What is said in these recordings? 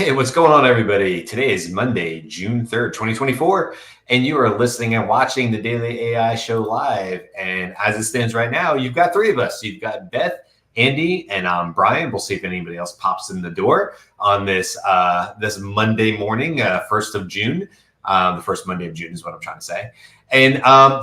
Hey, what's going on, everybody? Today is Monday, June 3rd, 2024, and you are listening and watching the Daily AI Show live. And as it stands right now, you've got three of us. You've got Beth, Andy, and I'm Brian. We'll see if anybody else pops in the door on this Monday morning, 1st of June. The first Monday of June is what I'm trying to say. And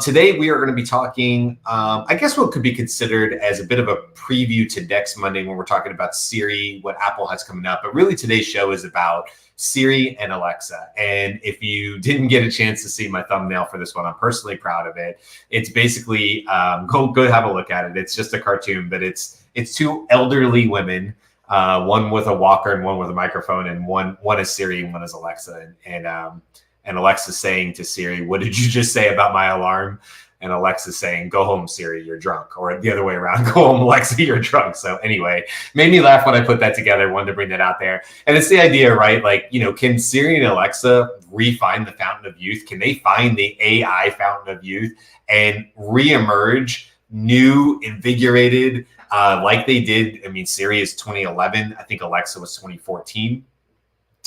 today we are going to be talking, I guess what could be considered as a bit of a preview to next Monday when we're talking about Siri, what Apple has coming up. But really today's show is about Siri and Alexa. And if you didn't get a chance to see my thumbnail for this one, I'm personally proud of it. It's basically, go have a look at it. It's just a cartoon, but it's two elderly women, one with a walker and one with a microphone, and one is Siri and one is Alexa. And Alexa's saying to Siri, "What did you just say about my alarm?" And Alexa's saying, "Go home, Siri, you're drunk." Or the other way around, "Go home, Alexa, you're drunk." So anyway, made me laugh when I put that together. Wanted to bring that out there. And it's the idea, right? Like, can Siri and Alexa refine the fountain of youth? Can they find the AI fountain of youth and reemerge new, invigorated, like they did? I mean, Siri is 2011. I think Alexa was 2014.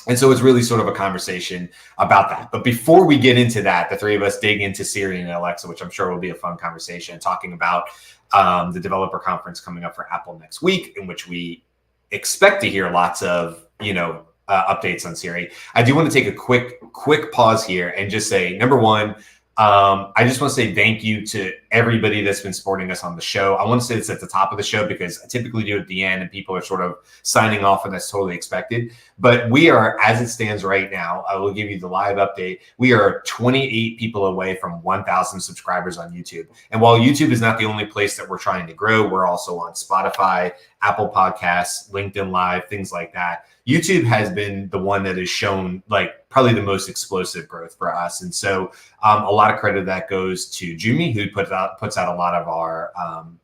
And so it's really sort of a conversation about that. But before we get into that, the three of us dig into Siri and Alexa, which I'm sure will be a fun conversation, talking about the developer conference coming up for Apple next week, in which we expect to hear lots of, updates on Siri. I do want to take a quick pause here and just say, number one, I just want to say thank you to everybody that's been supporting us on the show. I want to say this at the top of the show because I typically do it at the end and people are sort of signing off, and that's totally expected. But we are, as it stands right now, I will give you the live update. We are 28 people away from 1,000 subscribers on YouTube. And while YouTube is not the only place that we're trying to grow, we're also on Spotify, Apple Podcasts, LinkedIn Live, things like that. YouTube has been the one that has shown like probably the most explosive growth for us. And so a lot of credit that goes to Jumi, who puts out a lot of our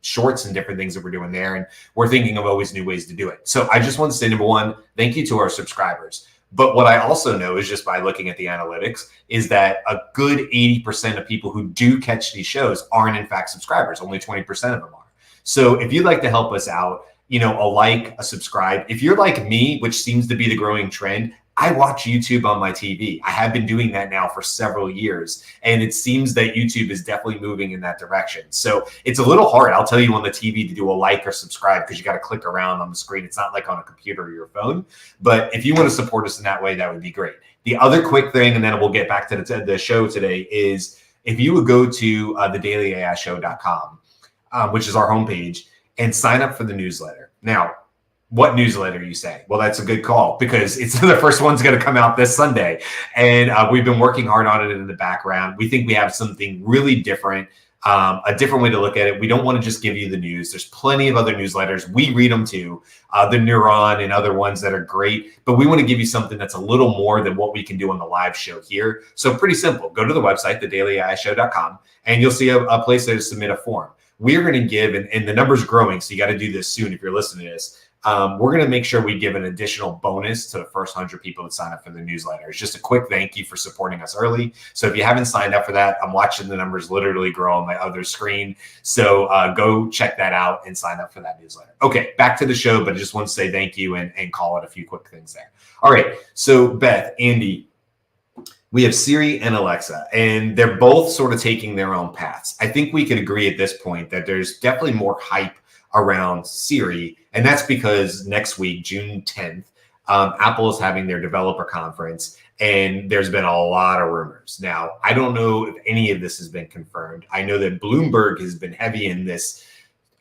shorts and different things that we're doing there. And we're thinking of always new ways to do it. So I just want to say, number one, thank you to our subscribers. But what I also know is just by looking at the analytics is that a good 80% of people who do catch these shows aren't in fact subscribers. Only 20% of them are. So if you'd like to help us out, a like, a subscribe. If you're like me, which seems to be the growing trend, I watch YouTube on my TV. I have been doing that now for several years, and it seems that YouTube is definitely moving in that direction. So it's a little hard, I'll tell you, on the TV to do a like or subscribe because you got to click around on the screen. It's not like on a computer or your phone. But if you want to support us in that way, that would be great. The other quick thing, and then we'll get back to the show today, is if you would go to thedailyAIshow.com, which is our homepage, and sign up for the newsletter. Now, what newsletter, you say? Well, that's a good call because it's the first one's going to come out this Sunday. And we've been working hard on it in the background. We think we have something really different, a different way to look at it. We don't want to just give you the news. There's plenty of other newsletters. We read them too, the Neuron and other ones that are great. But we want to give you something that's a little more than what we can do on the live show here. So pretty simple. Go to the website, thedailyAIshow.com, and you'll see a place there to submit a form. We're going to give, and the number's growing, so you got to do this soon if you're listening to this. We're going to make sure we give an additional bonus to the first 100 people that sign up for the newsletter. It's just a quick thank you for supporting us early. So if you haven't signed up for that, I'm watching the numbers literally grow on my other screen. So go check that out and sign up for that newsletter. Okay, back to the show, but I just want to say thank you and call it a few quick things there. All right, so Beth, Andy, we have Siri and Alexa, and they're both sort of taking their own paths. I think we could agree at this point that there's definitely more hype around Siri, and that's because next week, June 10th, Apple is having their developer conference, and there's been a lot of rumors. Now, I don't know if any of this has been confirmed. I know that Bloomberg has been heavy in this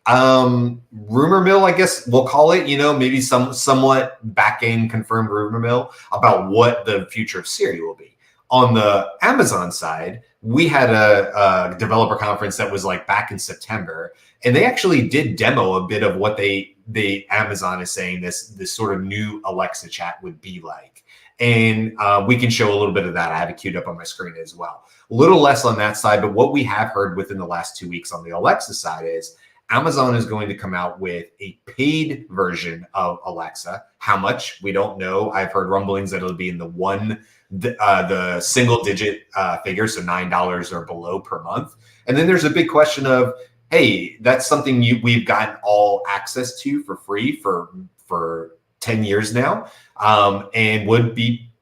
rumor mill, I guess we'll call it, maybe somewhat back-end confirmed rumor mill about what the future of Siri will be. On the Amazon side, we had a developer conference that was like back in September, and they actually did demo a bit of what the Amazon is saying this sort of new Alexa chat would be like. And we can show a little bit of that. I have it queued up on my screen as well. A little less on that side, but what we have heard within the last 2 weeks on the Alexa side is Amazon is going to come out with a paid version of Alexa. How much? We don't know. I've heard rumblings that it'll be in the single digit figure, so $9 or below per month. And then there's a big question of, hey, that's something we've gotten all access to for free for 10 years now? And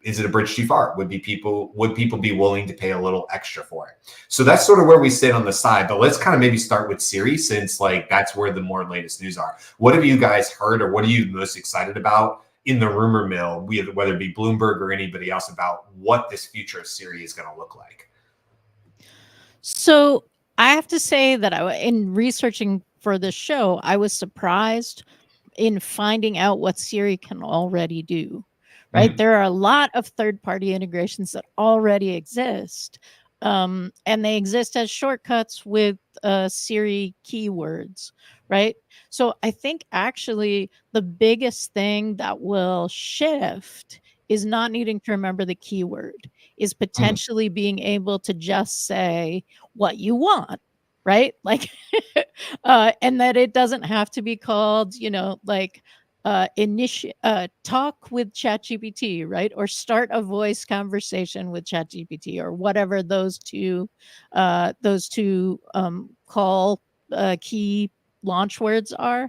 is it a bridge too far? Would people be willing to pay a little extra for it? So that's sort of where we sit on the side. But let's kind of maybe start with Siri, since like that's where the more latest news are. What have you guys heard, or what are you most excited about in the rumor mill, whether it be Bloomberg or anybody else, about what this future of Siri is going to look like? So I have to say that in researching for this show, I was surprised in finding out what Siri can already do, right? There are a lot of third-party integrations that already exist, and they exist as shortcuts with Siri keywords, right? So I think actually the biggest thing that will shift is not needing to remember the keyword, is potentially being able to just say what you want, right? Like, and that it doesn't have to be called, like talk with ChatGPT, right? Or start a voice conversation with ChatGPT, or whatever those two call key launch words are.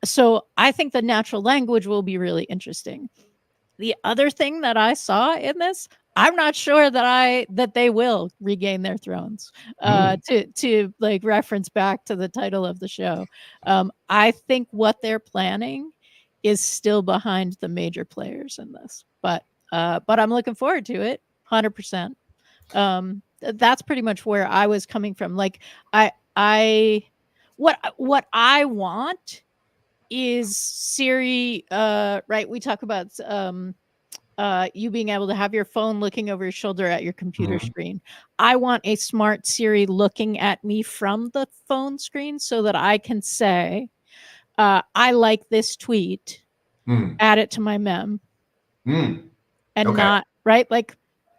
So I think the natural language will be really interesting. The other thing that I saw in this, I'm not sure that they will regain their thrones. To like reference back to the title of the show, I think what they're planning is still behind the major players in this, but I'm looking forward to it 100%. That's pretty much where I was coming from. Like what I want is Siri, right? We talk about you being able to have your phone looking over your shoulder at your computer screen. I want a smart Siri looking at me from the phone screen so that I can say, I like this tweet, add it to my mem. And not, right? Like,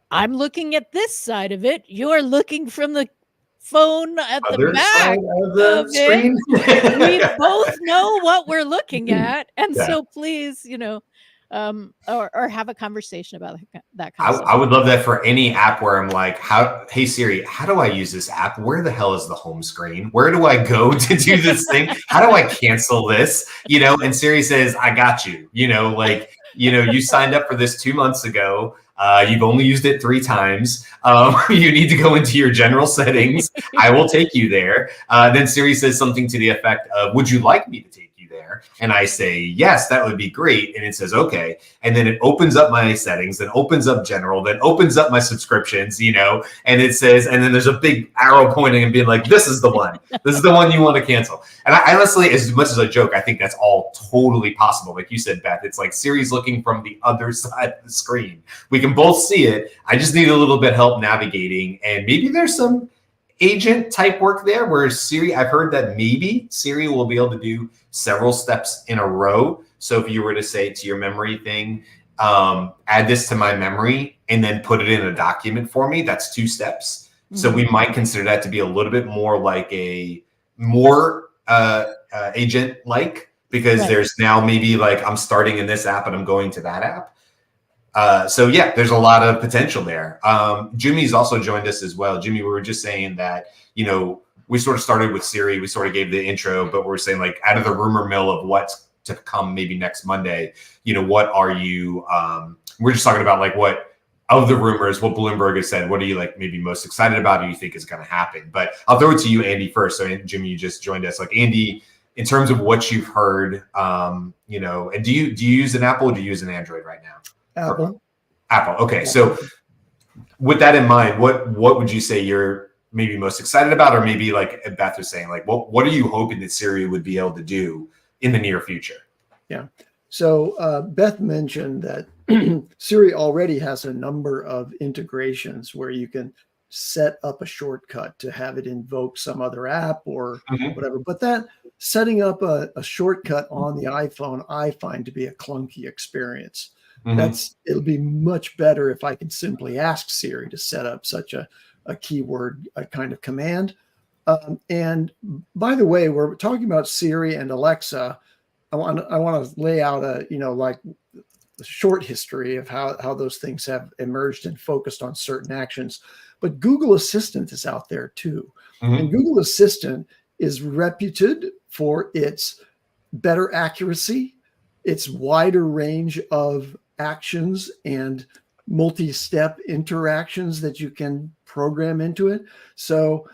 I'm looking at this side of it. You're looking from the phone at the back of the screen. We both know what we're looking at. And so please, or have a conversation about that kind of stuff. I would love that for any app where I'm like, hey Siri, how do I use this app? Where the hell is the home screen? Where do I go to do this thing? How do I cancel this? And Siri says, I got you. You signed up for this 2 months ago. You've only used it 3 times. You need to go into your general settings. I will take you there. Then Siri says something to the effect of, would you like me to take you there? And I say, yes, that would be great. And it says, okay. And then it opens up my settings, then opens up general, then opens up my subscriptions, and it says, and then there's a big arrow pointing and being like, this is the one. This is the one you want to cancel. And I honestly, as much as a joke, I think that's all totally possible. Like you said, Beth, it's like Siri's looking from the other side of the screen. We can both see it. I just need a little bit help navigating. And maybe there's some agent type work there where Siri, I've heard that maybe Siri will be able to do several steps in a row. So if you were to say to your memory thing, add this to my memory and then put it in a document for me, that's 2 steps. So we might consider that to be a little bit more like a more agent like, because there's now maybe like I'm starting in this app and I'm going to that app. So yeah, there's a lot of potential there. Jimmy's also joined us as well. Jimmy, we were just saying that, we sort of started with Siri. We sort of gave the intro, but we're saying like out of the rumor mill of what's to come maybe next Monday, what are you, we're just talking about like what of the rumors, what Bloomberg has said, what are you like maybe most excited about or you think is going to happen? But I'll throw it to you, Andy, first. So Jimmy, you just joined us. Like Andy, in terms of what you've heard, and do you use an Apple or do you use an Android right now? Apple. Okay. So with that in mind, what would you say you're maybe most excited about, or maybe like Beth was saying, like what are you hoping that Siri would be able to do in the near future? Yeah. So Beth mentioned that Siri already has a number of integrations where you can set up a shortcut to have it invoke some other app or whatever. But that setting up a shortcut on the iPhone, I find to be a clunky experience. It'll be much better if I could simply ask Siri to set up such a keyword, a kind of command. And by the way, we're talking about Siri and Alexa. I want to lay out a, like the short history of how those things have emerged and focused on certain actions. But Google Assistant is out there too. And Google Assistant is reputed for its better accuracy, its wider range of actions and multi-step interactions that you can program into it. So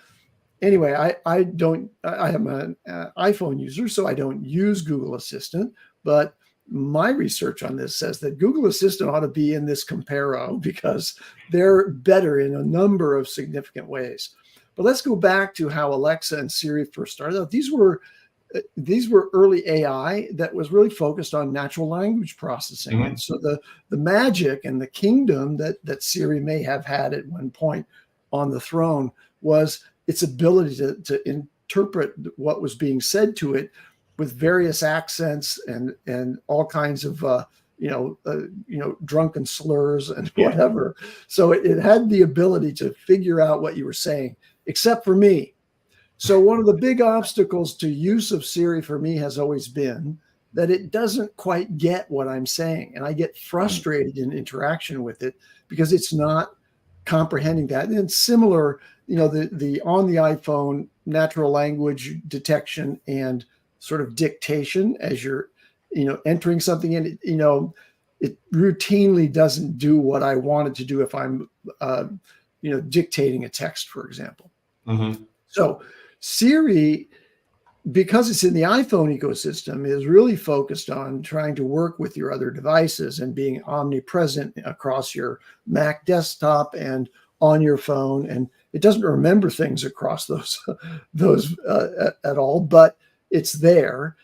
anyway, I am an iPhone user, so I don't use Google Assistant, but my research on this says that Google Assistant ought to be in this comparo because they're better in a number of significant ways. But let's go back to how Alexa and Siri first started out. These were early AI that was really focused on natural language processing. Mm-hmm. And so the magic and the kingdom that Siri may have had at one point on the throne was its ability to interpret what was being said to it with various accents and all kinds of drunken slurs and whatever. So it had the ability to figure out what you were saying, except for me. So one of the big obstacles to use of Siri for me has always been that it doesn't quite get what I'm saying. And I get frustrated in interaction with it because it's not comprehending that. And similar, the on the iPhone natural language detection and sort of dictation as you're, entering something in, it routinely doesn't do what I want it to do if I'm, dictating a text, for example. Mm-hmm. So Siri, because it's in the iPhone ecosystem, is really focused on trying to work with your other devices and being omnipresent across your Mac desktop and on your phone. And it doesn't remember things across those at all, but it's there.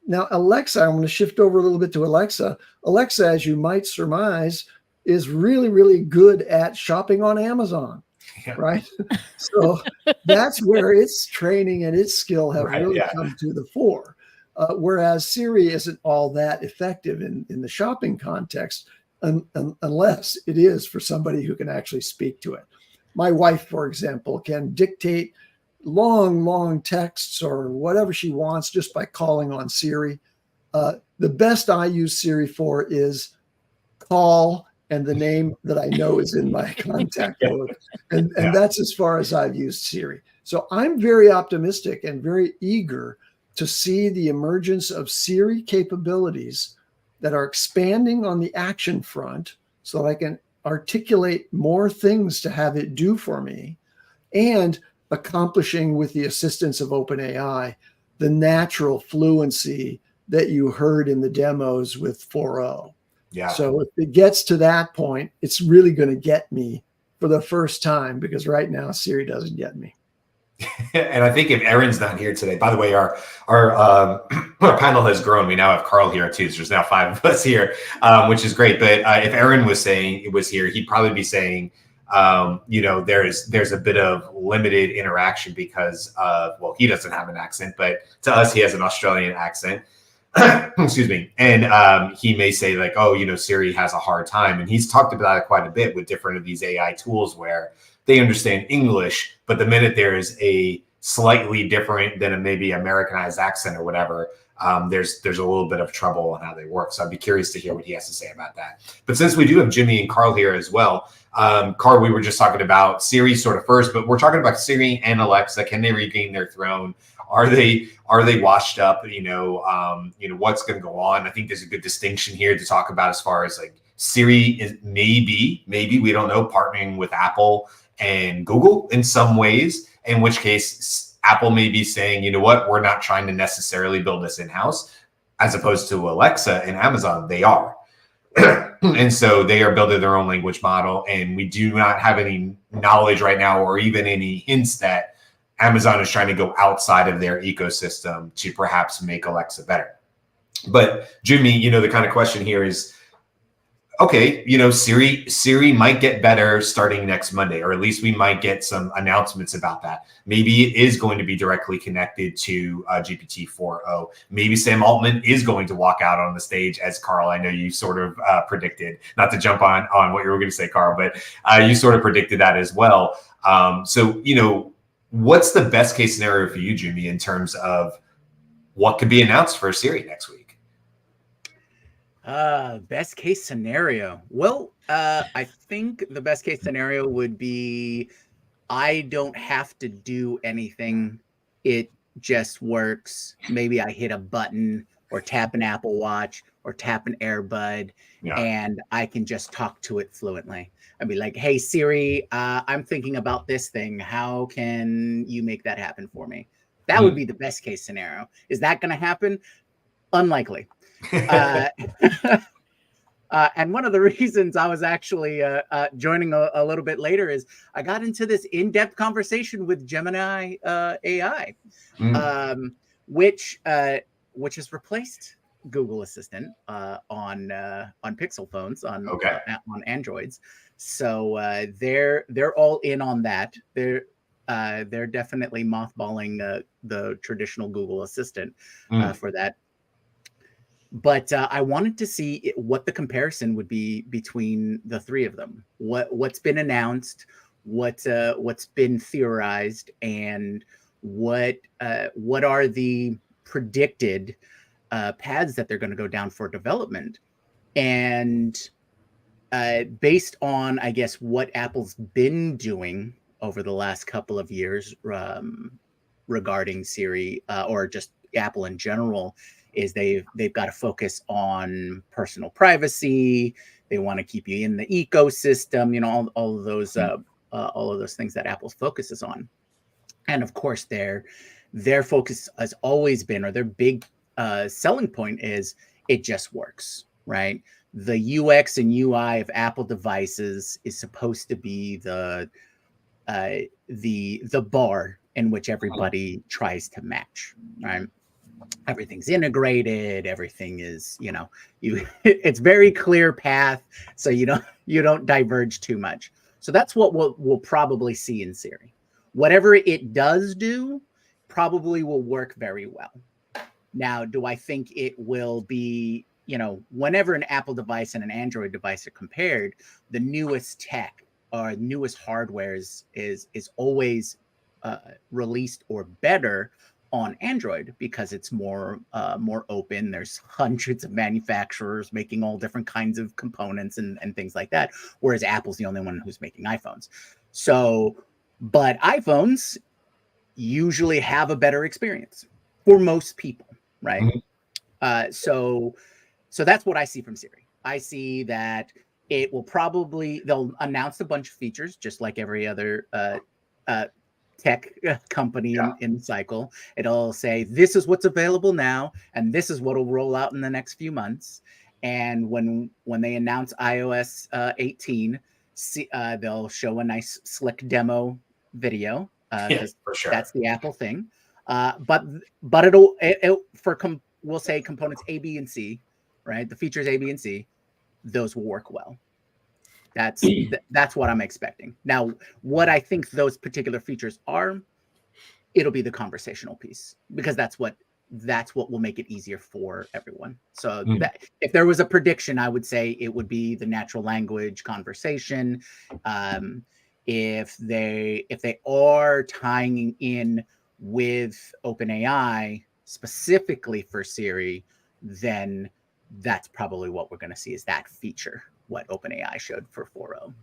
Now, Alexa, I'm going to shift over a little bit to Alexa. Alexa, as you might surmise, is really, really good at shopping on Amazon. Yeah. Right. So that's where its training and its skill have really come to the fore. Whereas Siri isn't all that effective in the shopping context unless it is for somebody who can actually speak to it. My wife, for example, can dictate long texts or whatever she wants just by calling on Siri. The best I use Siri for is call and the name that I know is in my contact book. And that's as far as I've used Siri. So I'm very optimistic and very eager to see the emergence of Siri capabilities that are expanding on the action front so that I can articulate more things to have it do for me, and accomplishing with the assistance of OpenAI the natural fluency that you heard in the demos with 4.0. Yeah. So if it gets to that point, it's really going to get me for the first time, because right now Siri doesn't get me. And I think if Erin's not here today, by the way, our panel has grown. We now have Carl here too. So there's now 5 of us here, which is great. But if Erin was here, he'd probably be saying, there's a bit of limited interaction because he doesn't have an accent, but to us, he has an Australian accent. Excuse me. And he may say like, Siri has a hard time. And he's talked about it quite a bit with different of these AI tools where they understand English, but the minute there is a slightly different than maybe Americanized accent or whatever, there's a little bit of trouble on how they work. So I'd be curious to hear what he has to say about that. But since we do have Jimmy and Carl here as well, Carl, we were just talking about Siri sort of first, but we're talking about Siri and Alexa. Can they regain their throne? Are they washed up? What's going to go on? I think there's a good distinction here to talk about as far as like Siri is maybe we don't know, partnering with Apple and Google in some ways, in which case Apple may be saying, you know what, we're not trying to necessarily build this in-house, as opposed to Alexa and Amazon, they are. And so they are building their own language model, and we do not have any knowledge right now or even any hints that Amazon is trying to go outside of their ecosystem to perhaps make Alexa better. But Jimmy, the kind of question here is, okay, Siri might get better starting next Monday, or at least we might get some announcements about that. Maybe it is going to be directly connected to GPT 4.0. Maybe Sam Altman is going to walk out on the stage, as Carl, I know you sort of predicted, not to jump on what you were going to say, Carl, but you sort of predicted that as well. What's the best case scenario for you, Jimmy, in terms of what could be announced for Siri next week? Best case scenario. Well, I think the best case scenario would be I don't have to do anything. It just works. Maybe I hit a button or tap an Apple Watch or tap an Airbud, and I can just talk to it fluently. I'd be like, hey, Siri, I'm thinking about this thing. How can you make that happen for me? That would be the best case scenario. Is that going to happen? Unlikely. And one of the reasons I was actually joining a little bit later is I got into this in-depth conversation with Gemini AI, which has replaced Google Assistant on Pixel phones on Androids. So they're all in on that. They're definitely mothballing the traditional Google Assistant for that. But I wanted to see what the comparison would be between the three of them. What's been announced, what's been theorized, and what are the predicted paths that they're going to go down for development. And based on, I guess, what Apple's been doing over the last couple of years regarding Siri or just Apple in general, is they've got to focus on personal privacy. They want to keep you in the ecosystem, all of those things that Apple focuses on. And of course, their focus has always been, or their big selling point is, it just works, right? The UX and UI of Apple devices is supposed to be the bar in which everybody tries to match, right? Everything's integrated. Everything is, it's very clear path, so you don't diverge too much. So that's what we'll probably see in Siri. Whatever it does do, probably will work very well. Now, do I think it will be, whenever an Apple device and an Android device are compared, the newest tech or newest hardware is always released or better on Android because it's more open. There's hundreds of manufacturers making all different kinds of components and things like that, whereas Apple's the only one who's making iPhones. So, but iPhones usually have a better experience for most people, right? So that's what I see from Siri. I see that it will they'll announce a bunch of features just like every other tech company in the cycle. It'll say, this is what's available now, and this is what will roll out in the next few months. And when they announce iOS 18, they'll show a nice slick demo video, because for sure. That's the Apple thing. But we'll say components A, B, and C, right? The features A, B, and C, those will work well. That's what I'm expecting. Now, what I think those particular features are, it'll be the conversational piece, because that's what will make it easier for everyone. So that, if there was a prediction, I would say it would be the natural language conversation. If they are tying in with OpenAI specifically for Siri, then that's probably what we're going to see, is that feature, what OpenAI showed for 4.0.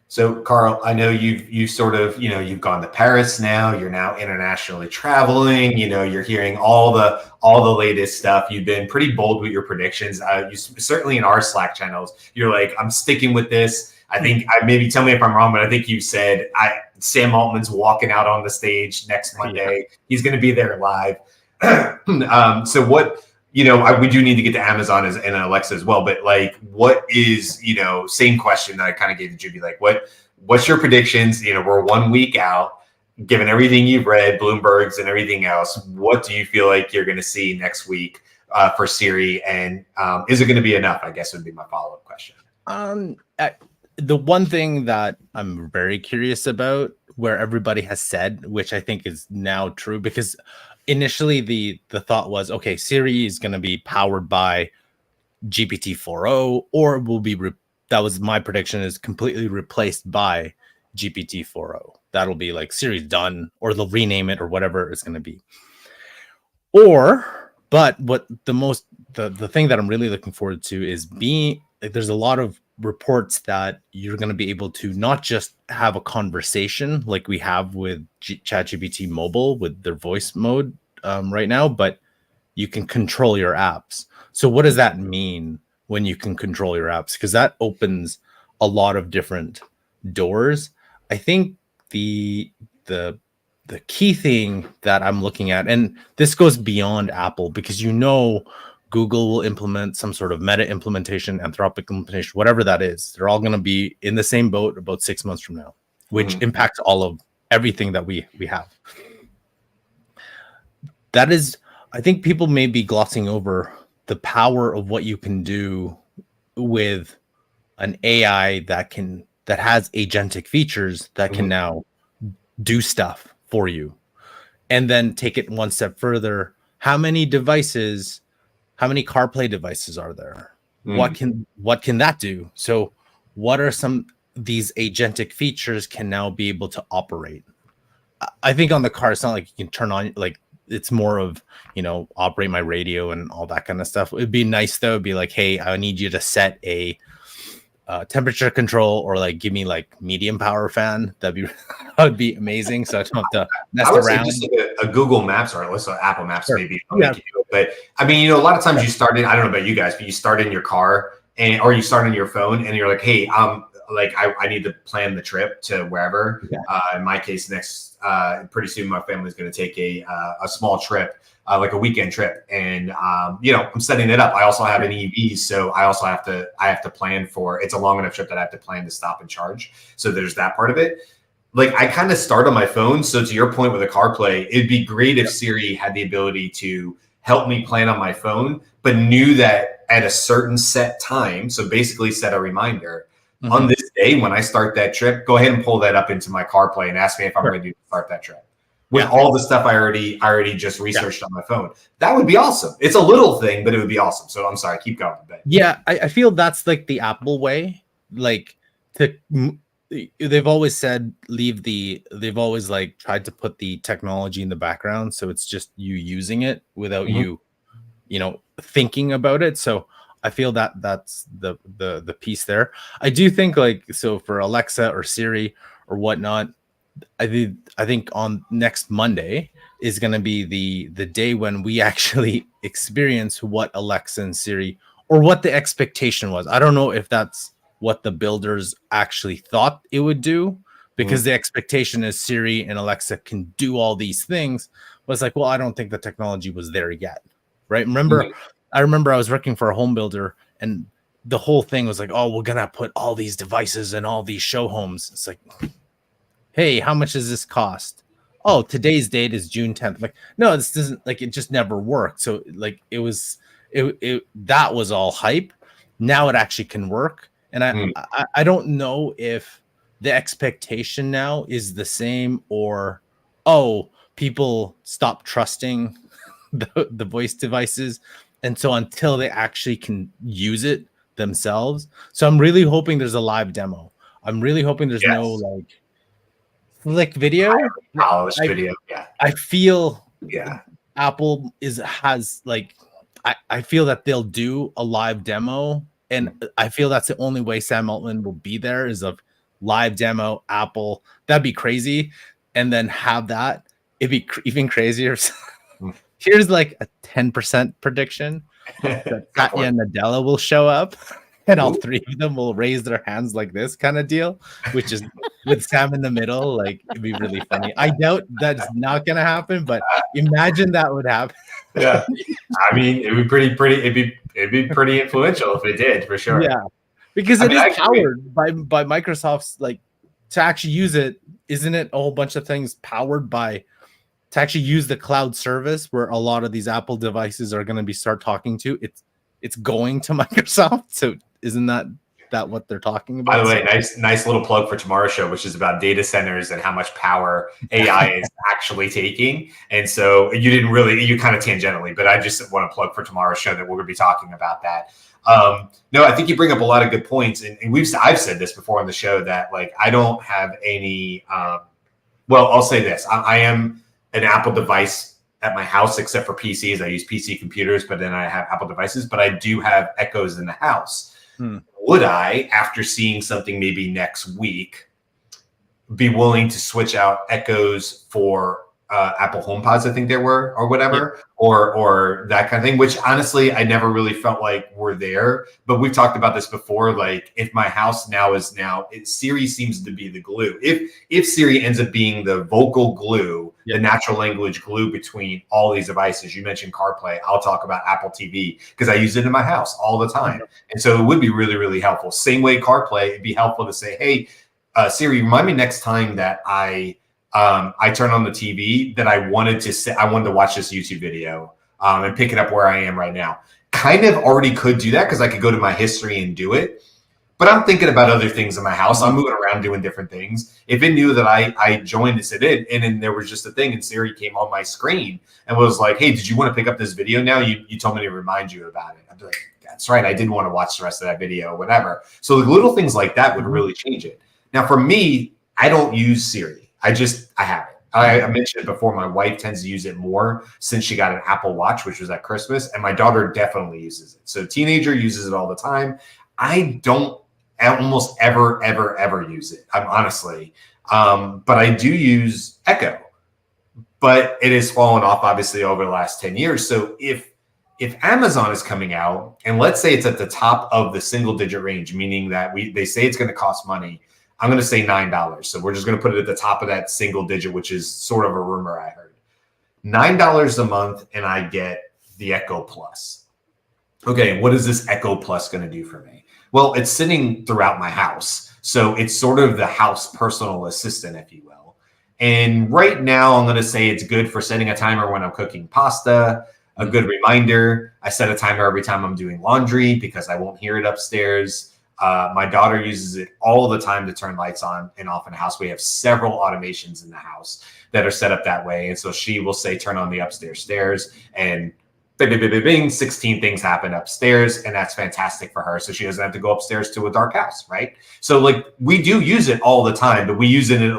So, Carl, I know you've sort of, you've gone to Paris now. You're now internationally traveling. You're hearing all the latest stuff. You've been pretty bold with your predictions. You certainly in our Slack channels, you're like, I'm sticking with this. I think, maybe tell me if I'm wrong, but I think you said Sam Altman's walking out on the stage next Monday. Yeah. He's going to be there live. So what? we do need to get to Amazon and Alexa as well, but what is, same question that I kind of gave to Juby, what's your predictions? We're 1 week out, given everything you've read, Bloomberg's and everything else, what do you feel like you're going to see next week for Siri? And is it going to be enough, I guess would be my follow-up question. The one thing that I'm very curious about, where everybody has said, which I think is now true, because initially the thought was, okay, Siri is going to be powered by GPT-4o, or will be that was my prediction, is completely replaced by GPT-4o. That'll be like Siri's done, or they'll rename it, or whatever it's going to be. But what the thing that I'm really looking forward to is there's a lot of reports that you're going to be able to not just have a conversation like we have with ChatGPT mobile with their voice mode right now, but you can control your apps. So what does that mean when you can control your apps? Because that opens a lot of different doors. I think the key thing that I'm looking at, and this goes beyond Apple, because Google will implement some sort of Meta implementation, Anthropic implementation, whatever that is. They're all going to be in the same boat about 6 months from now, which impacts all of everything that we have. That is, I think people may be glossing over the power of what you can do with an AI that has agentic features that can now do stuff for you. And then take it one step further. How many CarPlay devices are there? What can that do? So what are some these agentic features can now be able to operate? I think on the car, it's not like you can turn on, like, it's more of, operate my radio and all that kind of stuff. It'd be nice though. It'd be like, hey, I need you to set a temperature control, or like give me like medium power fan. That would be amazing. So I don't have to mess around. Just like a Google Maps, or let's say Apple Maps, maybe. Yeah. But I mean, a lot of times you start in, I don't know about you guys, but you start in your car or you start on your phone and you're like, hey, like I need to plan the trip to wherever. In my case, pretty soon my family's going to take a small trip, like a weekend trip, and I'm setting it up. I also have an EV, so I also have to plan for. It's a long enough trip that I have to plan to stop and charge. So there's that part of it. Like I kind of start on my phone. So to your point with the CarPlay, it'd be great if Siri had the ability to help me plan on my phone, but knew that at a certain set time. So basically set a reminder. On this day, when I start that trip, go ahead and pull that up into my CarPlay and ask me if I'm ready to start that trip. With all the stuff I already just researched on my phone. That would be awesome. It's a little thing, but it would be awesome. So I'm sorry, keep going. Yeah, I feel that's like the Apple way. Like they've always said they've always like tried to put the technology in the background, so it's just you using it without you thinking about it. So I feel that that's the piece there. I do think, like, so for Alexa or Siri or whatnot, I think on next Monday is going to be the day when we actually experience what Alexa and Siri, or what the expectation was. I don't know if that's what the builders actually thought it would do, because the expectation is Siri and Alexa can do all these things. But it's like, well, I don't think the technology was there yet, right? I remember I was working for a home builder, and the whole thing was like, oh, we're gonna put all these devices in all these show homes. It's like, hey, how much does this cost? Oh, today's date is June 10th. Like, no, this doesn't, like, it just never worked. So like it that was all hype. Now it actually can work. And I don't know if the expectation now is the same, or, oh, people stop trusting the voice devices. And so until they actually can use it themselves. So I'm really hoping there's a live demo. I'm really hoping there's no like slick video. Polished video. Yeah. I feel Apple has like, I feel that they'll do a live demo. And I feel that's the only way Sam Altman will be there, is a live demo. Apple, that'd be crazy. And then have that, it'd be even crazier. Here's like a 10% prediction that Satya and Nadella will show up, and all three of them will raise their hands like this kind of deal, which is with Sam in the middle. Like, it'd be really funny. I doubt that's not going to happen, but imagine that would happen. Yeah, I mean, it would be pretty. It'd be pretty influential if it did, for sure. Yeah, because it is powered by Microsoft's, like, to actually use it. Isn't it a whole bunch of things powered by, to actually use the cloud service where a lot of these Apple devices are going to be start talking to? It's going to Microsoft. So isn't that what they're talking about? By the way, nice little plug for tomorrow's show, which is about data centers and how much power AI is actually taking. And so you kind of tangentially, but I just want to plug for tomorrow's show that we're going to be talking about that. No, I think you bring up a lot of good points, and I've said this before on the show that, like, I don't have any. Well, I'll say this: I am an Apple device at my house, except for PCs. I use PC computers, but then I have Apple devices. But I do have Echoes in the house. Would I, after seeing something maybe next week, be willing to switch out Echoes for Apple HomePods, I think there were, or whatever, or that kind of thing, which honestly, I never really felt like were there. But we've talked about this before. Like, if my house Siri seems to be the glue. If Siri ends up being the vocal glue, the natural language glue between all these devices, you mentioned CarPlay. I'll talk about Apple TV because I use it in my house all the time. And so it would be really, really helpful. Same way CarPlay, it'd be helpful to say, hey, Siri, remind me next time that I turn on the TV that I wanted to watch this YouTube video and pick it up where I am right now. Kind of already could do that because I could go to my history and do it. But I'm thinking about other things in my house. I'm moving around doing different things. If it knew that I joined to sit in, and then there was just a thing, and Siri came on my screen and was like, hey, did you want to pick up this video now? You told me to remind you about it. I'd be like, that's right. I didn't want to watch the rest of that video or whatever. So the little things like that would really change it. Now, for me, I don't use Siri. I haven't. I mentioned it before. My wife tends to use it more since she got an Apple Watch, which was at Christmas, and my daughter definitely uses it. So teenager uses it all the time. I don't almost ever use it. I'm honestly, but I do use Echo, but it has fallen off obviously over the last 10 years. So if Amazon is coming out, and let's say it's at the top of the single digit range, meaning that they say it's going to cost money, I'm going to say $9. So we're just going to put it at the top of that single digit, which is sort of a rumor I heard. $9 a month, and I get the Echo Plus. Okay, what is this Echo Plus going to do for me? Well, it's sitting throughout my house. So it's sort of the house personal assistant, if you will. And right now, I'm going to say it's good for setting a timer when I'm cooking pasta, a good reminder. I set a timer every time I'm doing laundry because I won't hear it upstairs. My daughter uses it all the time to turn lights on and off in the house. We have several automations in the house that are set up that way. And so she will say, turn on the upstairs stairs, and bing, bing, bing, bing, bing, 16 things happen upstairs. And that's fantastic for her. So she doesn't have to go upstairs to a dark house, right? So like, we do use it all the time, but we use it in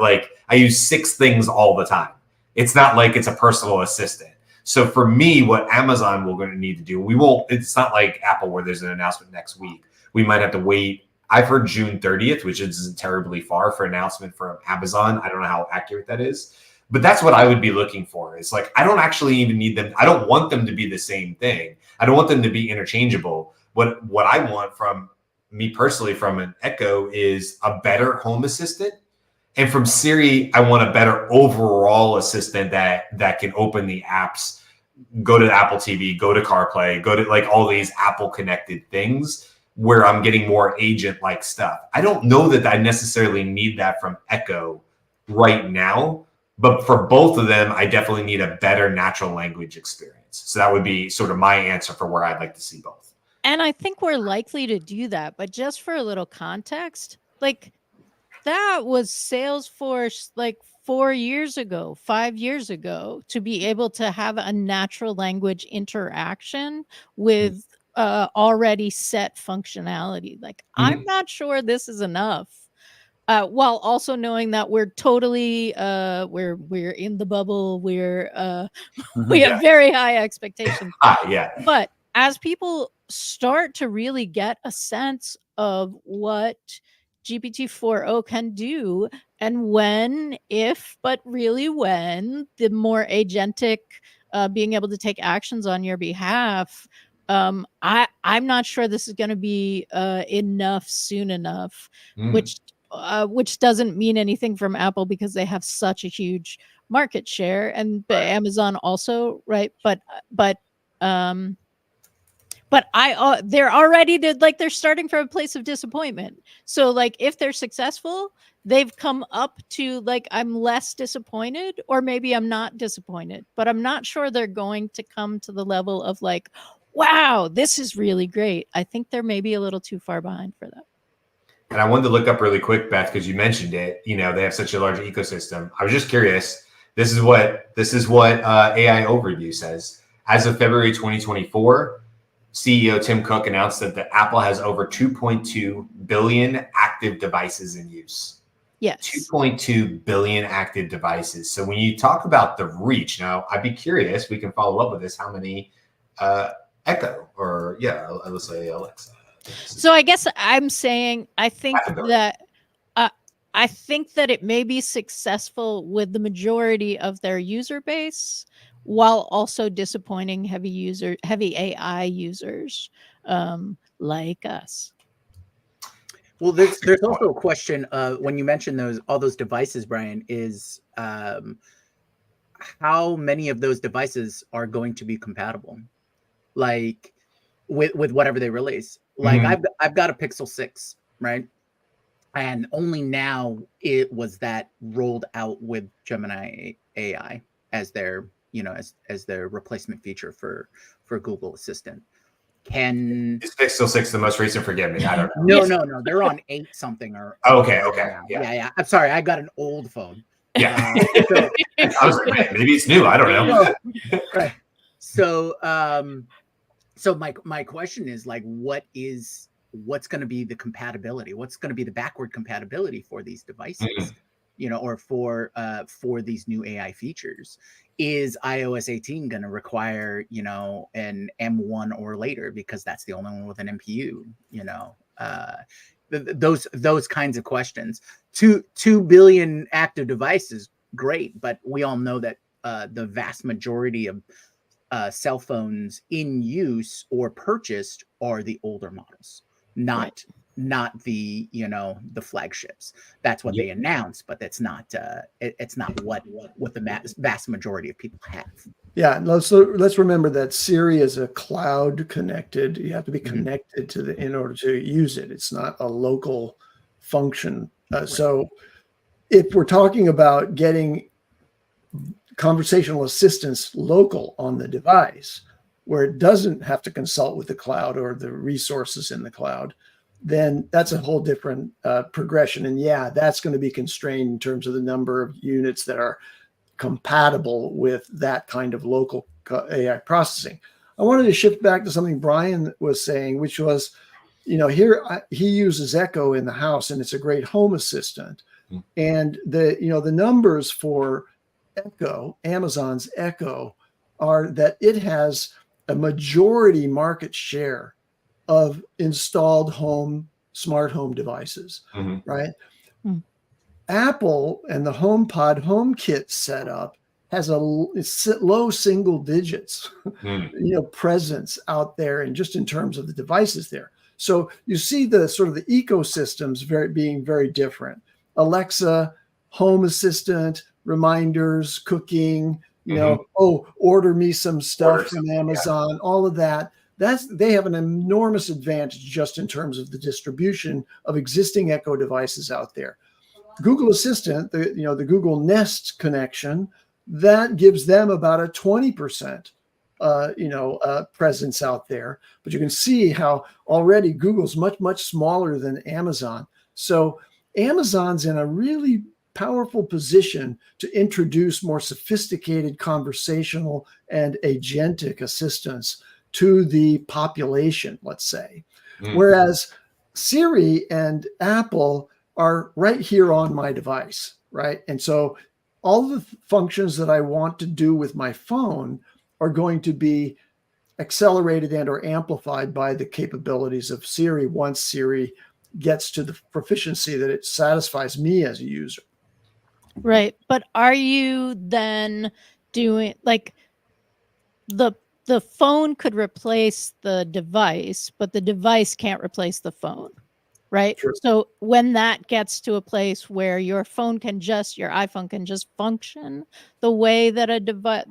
I use 6 things all the time. It's not like it's a personal assistant. So for me, what Amazon will going to need to do, it's not like Apple where there's an announcement next week. We might have to wait. I've heard June 30th, which isn't terribly far for announcement from Amazon. I don't know how accurate that is, but that's what I would be looking for. It's like, I don't actually even need them. I don't want them to be the same thing. I don't want them to be interchangeable. What I want from me personally from an Echo is a better home assistant. And from Siri, I want a better overall assistant that can open the apps, go to Apple TV, go to CarPlay, go to like all these Apple connected things where I'm getting more agent-like stuff. I don't know that I necessarily need that from Echo right now, but for both of them, I definitely need a better natural language experience. So that would be sort of my answer for where I'd like to see both. And I think we're likely to do that, but just for a little context, like that was Salesforce like 4 years ago, 5 years ago, to be able to have a natural language interaction with already set functionality. Like, I'm not sure this is enough. While also knowing that we're totally we're in the bubble, we have very high expectations. But as people start to really get a sense of what GPT-4o can do, and when, if, but really when, the more agentic being able to take actions on your behalf, I'm not sure this is going to be enough soon enough, which doesn't mean anything from Apple because they have such a huge market share, and Amazon also, right? But they're already they're starting from a place of disappointment. So like, if they're successful, they've come up to like, I'm less disappointed, or maybe I'm not disappointed, but I'm not sure they're going to come to the level of like, wow, this is really great. I think they're maybe a little too far behind for that. And I wanted to look up really quick, Beth, because you mentioned it. You know, they have such a large ecosystem. I was just curious. This is what AI Overview says. As of February 2024, CEO Tim Cook announced that Apple has over 2.2 billion active devices in use. Yes. 2.2 billion active devices. So when you talk about the reach, now I'd be curious, we can follow up with this, how many Echo or let's say Alexa. So I guess I'm saying, I think that I think that it may be successful with the majority of their user base, while also disappointing heavy AI users like us. Well, there's also a question when you mentioned all those devices, Brian, is how many of those devices are going to be compatible, like with whatever they release. Like I've got a Pixel 6, right? And only now it was that rolled out with Gemini AI as their, as their replacement feature for Google Assistant. Is Pixel 6 the most recent? Forgive me, I don't know. No, no, no. They're on 8 something or okay. Yeah. I'm sorry, I got an old phone. Yeah. I was like, man, maybe it's new. I don't know. Right. So so my question is, like, what's going to be the compatibility? What's going to be the backward compatibility for these devices? Or for these new AI features? Is iOS 18 going to require, an M1 or later, because that's the only one with an NPU? Those kinds of questions. 2 billion active devices, great, but we all know that the vast majority of cell phones in use or purchased are the older models, not the the flagships. That's what they announced, but that's not it's not what the vast majority of people have. Yeah, let's remember that Siri is a cloud connected. You have to be connected to in order to use it. It's not a local function. So if we're talking about getting conversational assistance local on the device, where it doesn't have to consult with the cloud or the resources in the cloud, then that's a whole different progression. And yeah, that's going to be constrained in terms of the number of units that are compatible with that kind of local AI processing. I wanted to shift back to something Brian was saying, which was, here he uses Echo in the house, and it's a great home assistant. And the numbers for Echo, Amazon's Echo, are that it has a majority market share of installed smart home devices, right? Apple and the HomePod HomeKit setup has it's low single digits, presence out there, and just in terms of the devices there. So you see the sort of the ecosystems being very different. Alexa, home assistant, reminders, cooking, order me some stuff from Amazon, all of that. They have an enormous advantage just in terms of the distribution of existing Echo devices out there. Google Assistant, the Google Nest connection, that gives them about a 20% presence out there. But you can see how already Google's much, much smaller than Amazon. So Amazon's in a really powerful position to introduce more sophisticated conversational and agentic assistance to the population, let's say. Whereas Siri and Apple are right here on my device, right? And so all the functions that I want to do with my phone are going to be accelerated and or amplified by the capabilities of Siri once Siri gets to the proficiency that it satisfies me as a user. Right. But are you then doing, like, the phone could replace the device, but the device can't replace the phone, right? Sure. So when that gets to a place where your iPhone can just function the way that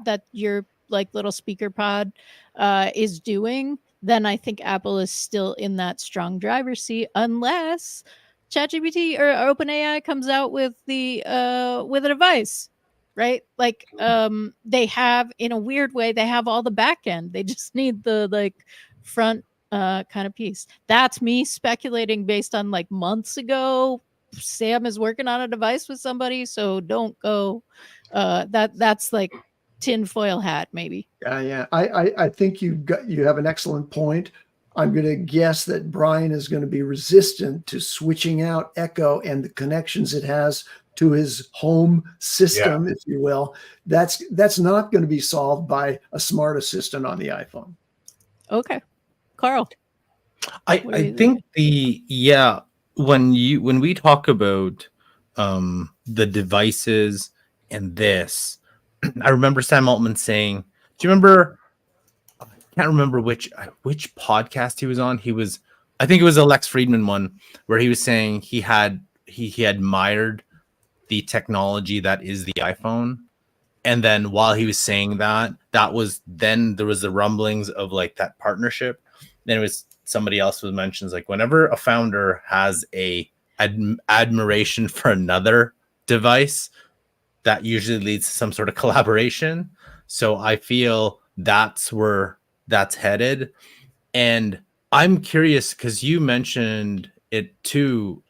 that your like little speaker pod is doing, then I think Apple is still in that strong driver's seat, unless ChatGPT or OpenAI comes out with a device, right? Like they have, in a weird way, they have all the back end. They just need the front kind of piece. That's me speculating based on like months ago. Sam is working on a device with somebody, so don't go. That's like tinfoil hat, maybe. Yeah. I think you have an excellent point. I'm going to guess that Brian is going to be resistant to switching out Echo and the connections it has to his home system, if you will. That's not going to be solved by a smart assistant on the iPhone. Okay, Carl. I think when we talk about the devices and this, I remember Sam Altman saying, do you remember, I can't remember which podcast he was on. I think it was a Lex Friedman one, where he was saying he admired the technology that is the iPhone. And then while he was saying that there was the rumblings of like that partnership. Then it was somebody else was mentions like whenever a founder has a admiration for another device, that usually leads to some sort of collaboration. So I feel that's where that's headed. And I'm curious because you mentioned it too,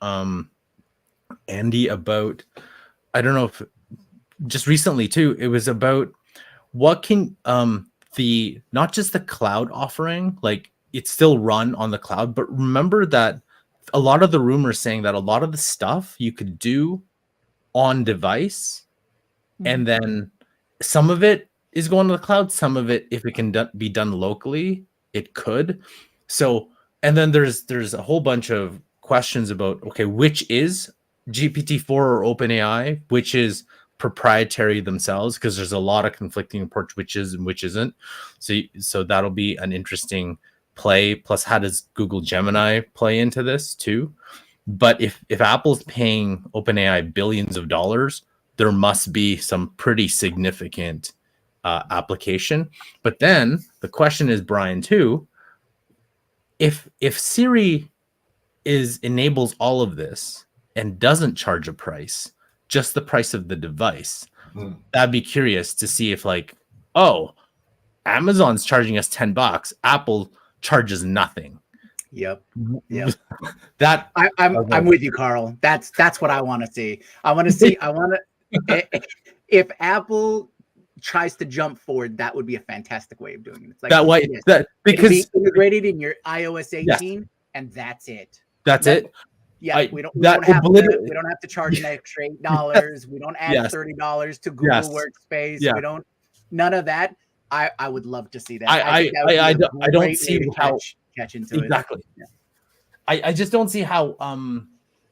Andy, about, I don't know if just recently too, it was about what can the not just the cloud offering, like it's still run on the cloud, but remember that a lot of the rumors saying that a lot of the stuff you could do on device, and then some of it is going to the cloud, some of it, if it can be done locally, it could. So, and then there's a whole bunch of questions about, okay, which is GPT-4 or OpenAI, which is proprietary themselves, because there's a lot of conflicting reports which is and which isn't. So that'll be an interesting play. Plus, how does Google Gemini play into this too? But if Apple's paying OpenAI billions of dollars, there must be some pretty significant application. But then the question is, Brian, too, if Siri enables all of this and doesn't charge a price, just the price of the device, I'd be curious to see if like, oh, Amazon's charging us $10, Apple charges nothing. Yep. That I'm with you, Carl. That's what I want to see. I want to if Apple tries to jump forward, that would be a fantastic way of doing it. It's like that way, yes, that because be integrated in your iOS 18, and that's it. That's it. Yeah, we don't have to charge an extra $8. We don't add $30 to Google Workspace. We don't, none of that. I would love to see that. I don't see how catch into exactly. Yeah. I just don't see how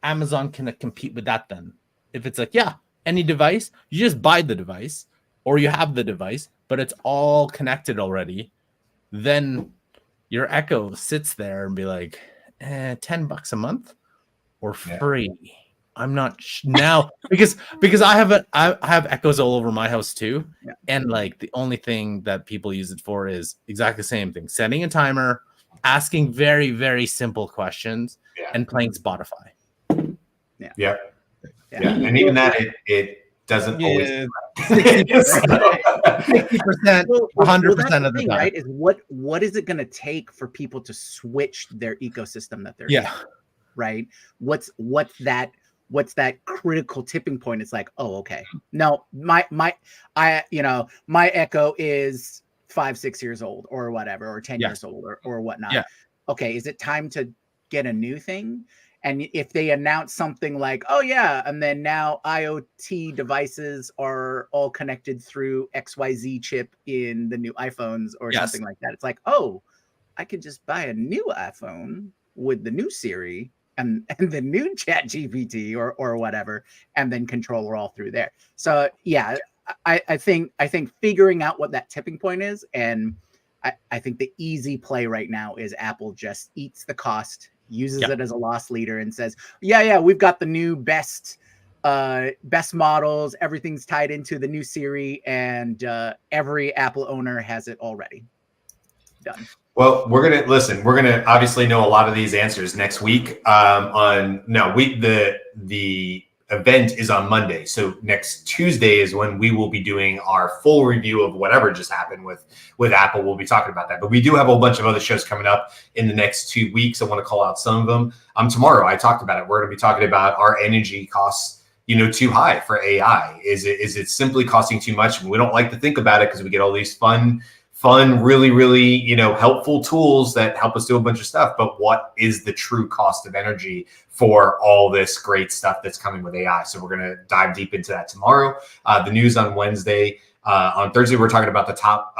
Amazon can compete with that then. If it's like, yeah, any device, you just buy the device or you have the device, but it's all connected already, then your Echo sits there and be like, $10 a month or free. Yeah. I'm not now because I have Echoes all over my house too. Yeah. And like the only thing that people use it for is exactly the same thing. Setting a timer, asking very, very simple questions, and playing Spotify. Yeah. And even that it doesn't always 60%, 100% of the time. Right? Is what is it gonna take for people to switch their ecosystem that they're in? Right? What's that critical tipping point? It's like, oh, okay. No, my Echo is 5-6 years old or whatever, or 10 years old or whatnot. Yeah. Okay, is it time to get a new thing? And if they announce something like, oh yeah, and then now IoT devices are all connected through XYZ chip in the new iPhones or something like that, it's like, oh, I could just buy a new iPhone with the new Siri and the new Chat GPT or whatever, and then control all through there. So yeah, I think figuring out what that tipping point is, and I think the easy play right now is Apple just eats the cost, uses it as a loss leader, and says, yeah, we've got the new best models, everything's tied into the new Siri, and every Apple owner has it already. Done. Well, we're gonna obviously know a lot of these answers next week. The event is on Monday, so next Tuesday is when we will be doing our full review of whatever just happened with Apple. We'll be talking about that, but we do have a whole bunch of other shows coming up in the next 2 weeks. I want to call out some of them. Tomorrow I talked about it. We're going to be talking about our energy costs, too high for AI. Is it simply costing too much? And we don't like to think about it because we get all these fun, really, really, helpful tools that help us do a bunch of stuff. But what is the true cost of energy for all this great stuff that's coming with AI? So we're going to dive deep into that tomorrow. The news on Wednesday On Thursday, we're talking about the top,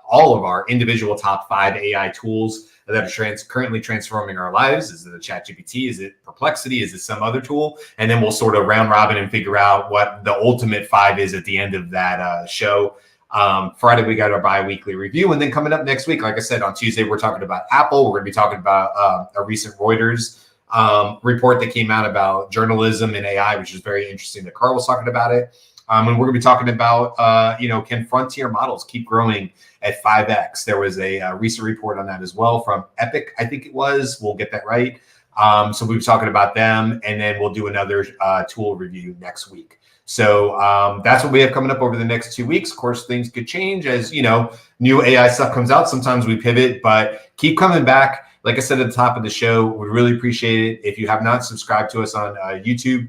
all of our individual top 5 AI tools that are currently transforming our lives. Is it a ChatGPT? Is it Perplexity? Is it some other tool? And then we'll sort of round robin and figure out what the ultimate 5 is at the end of that show. Friday, we got our bi-weekly review. And then coming up next week, like I said, on Tuesday, we're talking about Apple. We're going to be talking about a recent Reuters report that came out about journalism and AI, which is very interesting that Carl was talking about it. And we're going to be talking about, can frontier models keep growing at 5x? There was a recent report on that as well from Epic, I think it was. We'll get that right. So we'll be talking about them, and then we'll do another tool review next week. So that's what we have coming up over the next 2 weeks. Of course, things could change as, new AI stuff comes out. Sometimes we pivot, but keep coming back. Like I said at the top of the show, we really appreciate it. If you have not subscribed to us on YouTube,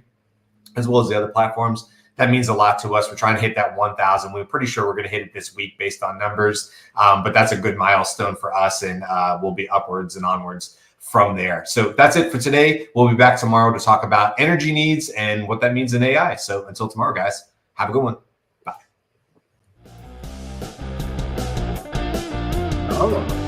as well as the other platforms, that means a lot to us. We're trying to hit that 1,000. We're pretty sure we're going to hit it this week based on numbers, but that's a good milestone for us, and we'll be upwards and onwards from there. So that's it for today. We'll be back tomorrow to talk about energy needs and what that means in AI. So until tomorrow, guys, have a good one. Bye. Oh.